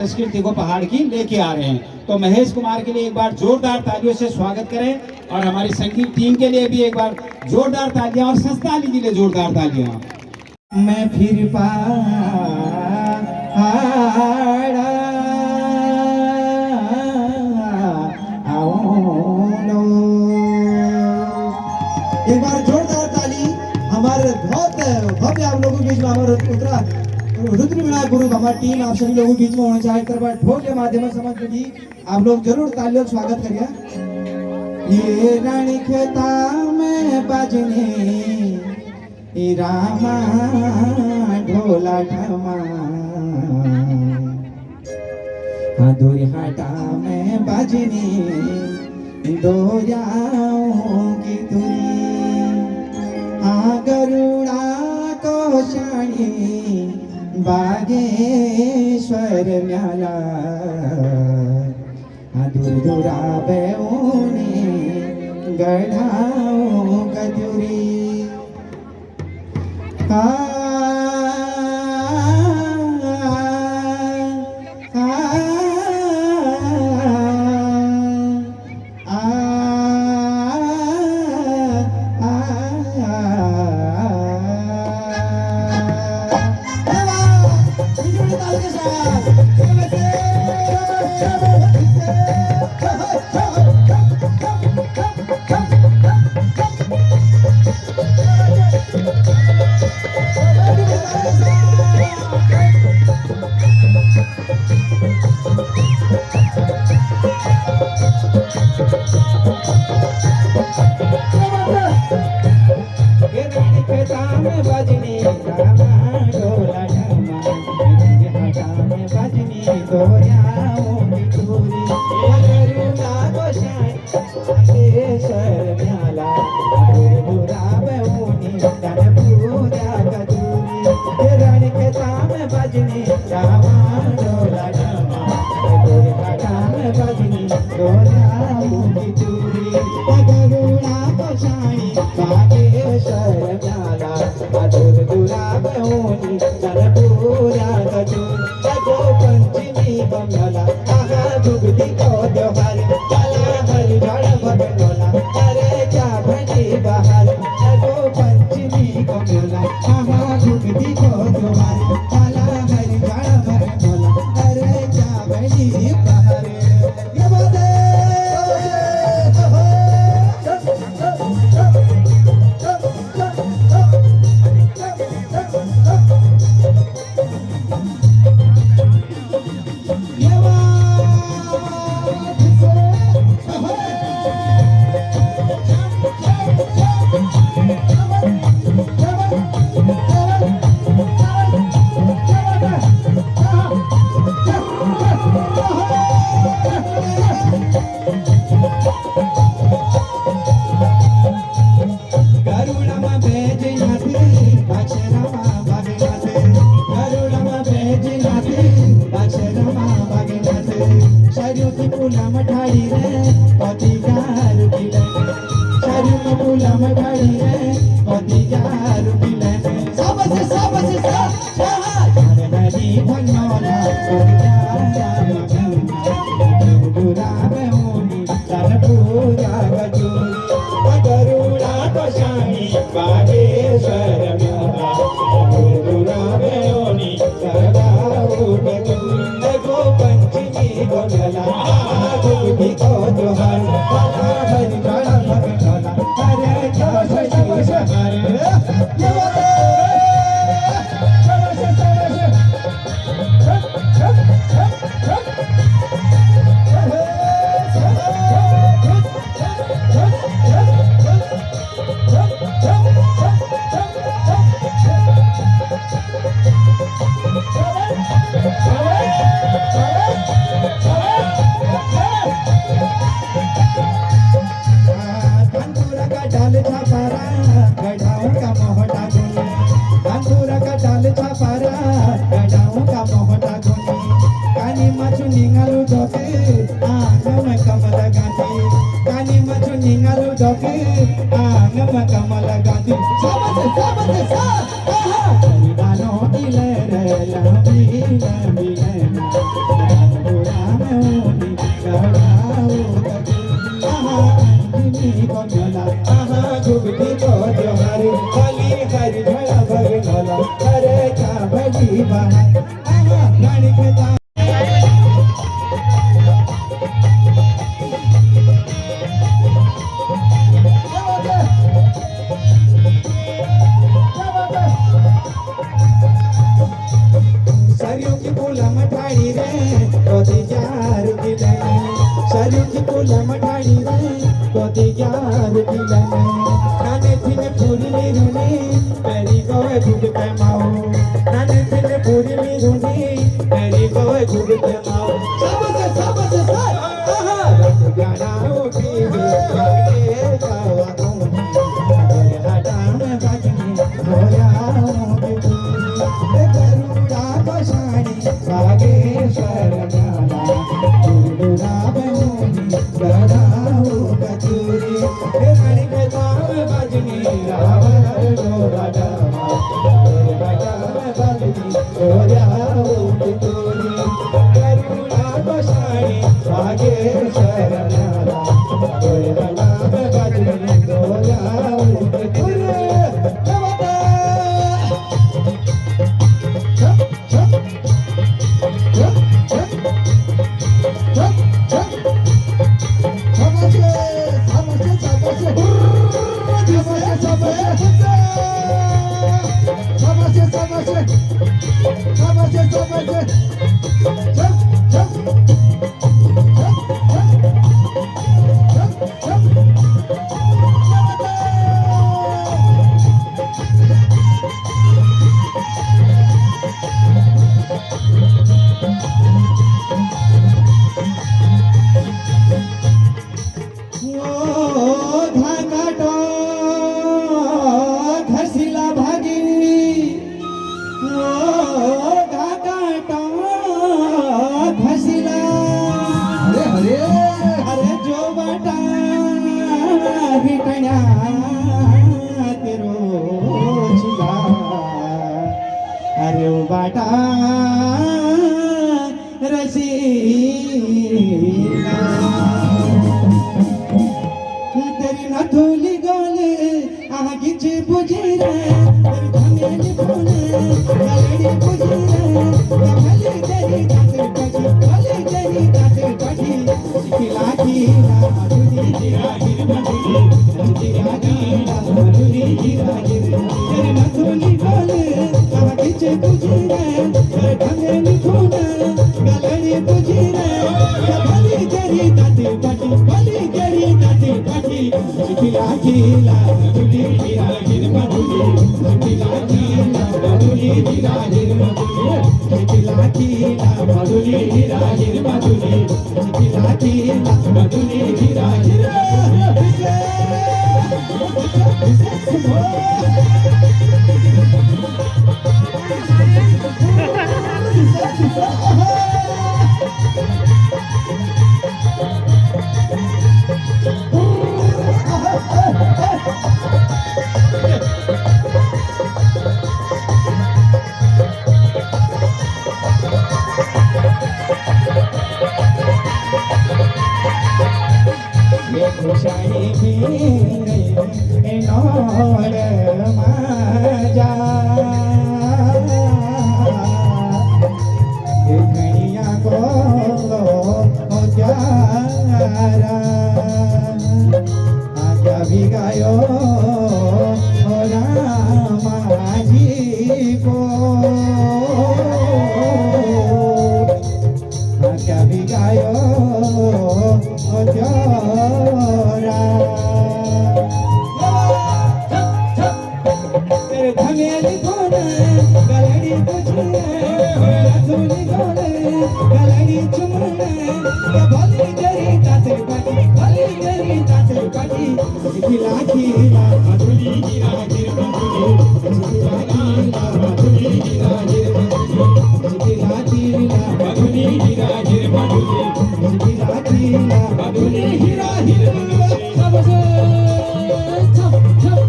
संस्कृति को पहाड़ की लेके आ रहे हैं। तो महेश कुमार के लिए एक बार जोरदार तालियों से स्वागत करें और हमारी संगीत टीम के लिए भी एक बार जोरदार तालियां और संस्थानी के लिए जोरदार तालियां। मैं फिर एक बार जोरदार ताली हमारे बहुत भव्य आप लोगों के बीच में हमारे उत्तरा रुद्र विनायक गुरु हमारी टीम आप सभी लोगों के बीच में होना चाहे एक बार ढोल के माध्यम से समझ भी आप लोग जरूर तालियों से स्वागत करिए। ये रानी खेता में बजने रामा ढोला ढमा दूरी हाटा में बजने दो जाऊं की दूरी गरुड़ा को शानी बागेश्वर म्याला दूरा बेऊनी गढ़ाओ गजुरी कमल गांधी सब कोती यार दिलने शरीर कुलम ठाड़ी रे कोती यार दिलने नाने थिने पूरी मिरुनी पेरी कोए गुड पे माओ नाने थिने पूरी मिरुनी पेरी कोए गुड पे माओ सबसे रत गाना उठी के जावा कोनी तेरे हाडा में बाजनी होया मोदी गरुड़ा बसानी बागेश्वर नाला गुरुड़ा बहोनी गराऊ कचूरी रानी के ताव बाजनी रावण डोरा डावा तेरे हाडा में बाजनी होया मोदी गरुड़ा बसानी बागेश्वर नाला गुरुड़ा बहोनी गराऊ कचूरी अरे ओ बाटा रसीला तेरी नथुली गोले आगिचे बुझिरे तेरी धनेली बोले गलड़ी बुझिरे भले तेरी दाते पटी भले तेरी दाते पटी खिला खिला मधुरी गिरा गिर मधुरी गिरा गिरा मधुरी गिरा गिर तेरी नथुली गोले आगिचे बुझिरे तेरी धनेली बोले गलड़ी बुझिरे भले तेरी दाते पटी भले तेरी दाते पटी खिला खिला मधुरी गिरा गिर मधुरी खिला खिला मधुरी गिरा गिर मधुरी खिला खिला मधुरी गिरा गिर मधुरी खिला खिला मधुरी गिरा गिर खुशाई भी नौर माजा घड़िया को जारा आजा भी गायो रामा जी को आजा भी गायो तेरे धनेली बोले गलड़ी बुझे धुली बोले गलड़ी चुमने भली तेरी दाते पटी भली तेरी दाते पटी खिला खिला मधुरी गिरा गिर मधुरी खिला खिला मधुरी गिरा गिर मधुरी खिला खिला मधुरी गिरा गिर मधुरी खिला खिला मधुरी गिरा गिर मधुरी सबसे छप छप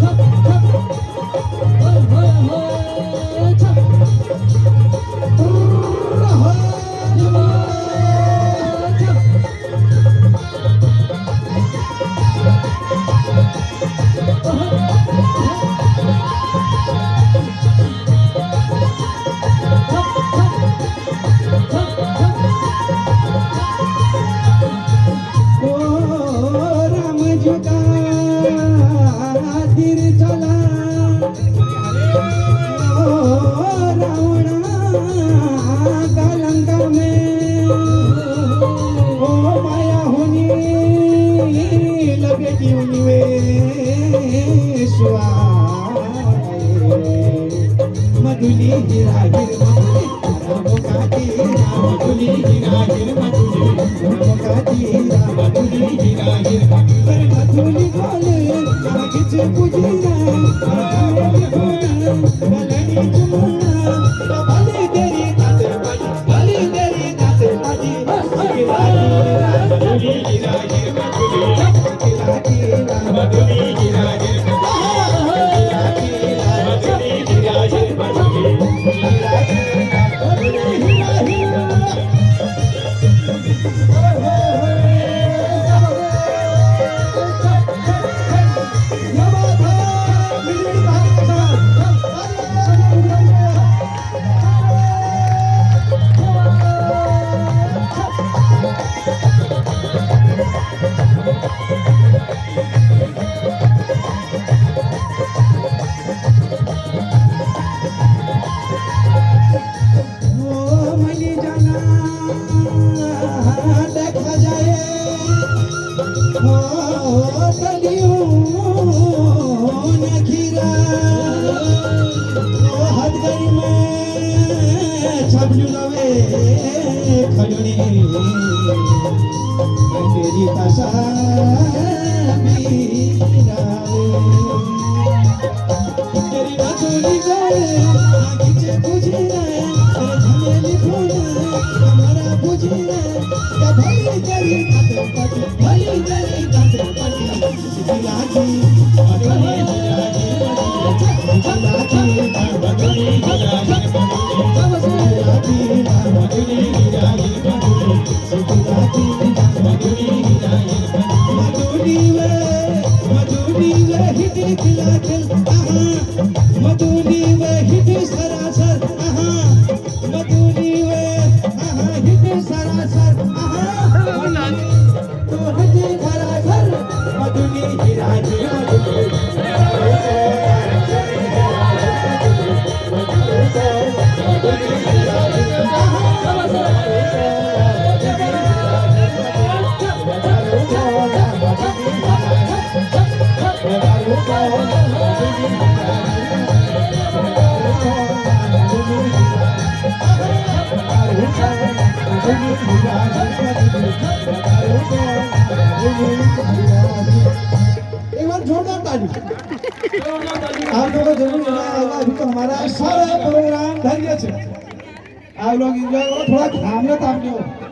छप छप होय होय होय छप होय छप मधुली हीरा हीर मधुली नाम का जीरा मधुली हीरा हीर मधुली मधुली बोले किच पुजीरा मधुली बोले बलनी चुमना बली तेरी ताते बली तेरी ताते बाजी मधुली हीरा हीर मधुली मधुली हीरा हीर तेरी तसा तेरी मधुली गए किचे बुझे झमेली फूले हमारा बुझे या भली तेरी ताते पटी भली तेरी ताते पटी दिलाती मधुली हिलाती दिलाती मधुली हिलाती दिलाती मधुली हिलाती दिलाती मधुली हिलाती मधुली वे हिट खिला खिल मधुली वे हिट सरासर मधुली वे हिट सरासर तो हिट सरासर मधुली हीरा एक बार जोरदार ताली आप लोगों को जरूर मजा आएगा। अभी तो हमारा सारा प्रोग्राम धन्य है। आप लोग एंजॉय करो, थोड़ा थामने हो।